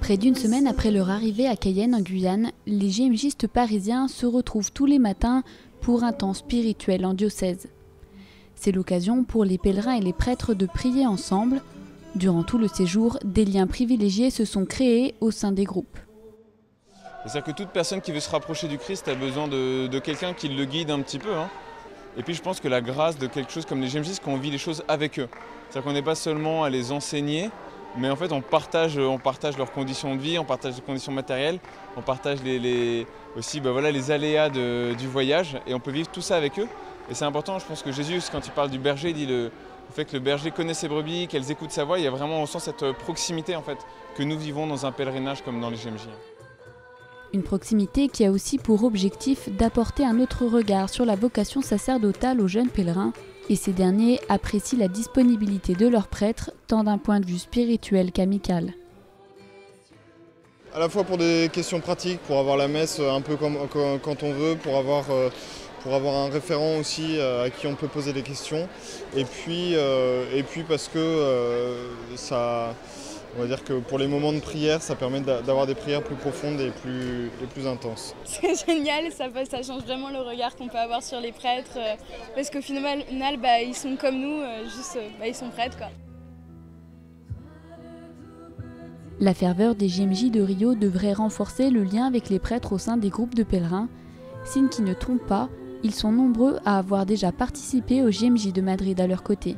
Près d'une semaine après leur arrivée à Cayenne en Guyane, les GMJistes parisiens se retrouvent tous les matins pour un temps spirituel en diocèse. C'est l'occasion pour les pèlerins et les prêtres de prier ensemble. Durant tout le séjour, des liens privilégiés se sont créés au sein des groupes. C'est-à-dire que toute personne qui veut se rapprocher du Christ a besoin de quelqu'un qui le guide un petit peu. Et puis je pense que la grâce de quelque chose comme les GMJ, c'est qu'on vit les choses avec eux. C'est-à-dire qu'on n'est pas seulement à les enseigner, mais en fait on partage leurs conditions de vie, on partage les conditions matérielles, on partage aussi les aléas du voyage et on peut vivre tout ça avec eux. Et c'est important, je pense que Jésus, quand il parle du berger, il dit le fait que le berger connaît ses brebis, qu'elles écoutent sa voix, il y a vraiment, on sent cette proximité en fait, que nous vivons dans un pèlerinage comme dans les GMJ. Une proximité qui a aussi pour objectif d'apporter un autre regard sur la vocation sacerdotale aux jeunes pèlerins, et ces derniers apprécient la disponibilité de leurs prêtres, tant d'un point de vue spirituel qu'amical. À la fois pour des questions pratiques, pour avoir la messe un peu quand on veut, pour avoir un référent aussi à qui on peut poser des questions, et puis parce que on va dire que pour les moments de prière, ça permet d'avoir des prières plus profondes et plus intenses. C'est génial, ça change vraiment le regard qu'on peut avoir sur les prêtres, parce qu'au final, ils sont comme nous, ils sont prêtres, quoi. La ferveur des GMJ de Rio devrait renforcer le lien avec les prêtres au sein des groupes de pèlerins. Signe qui ne trompe pas, ils sont nombreux à avoir déjà participé aux GMJ de Madrid à leur côté.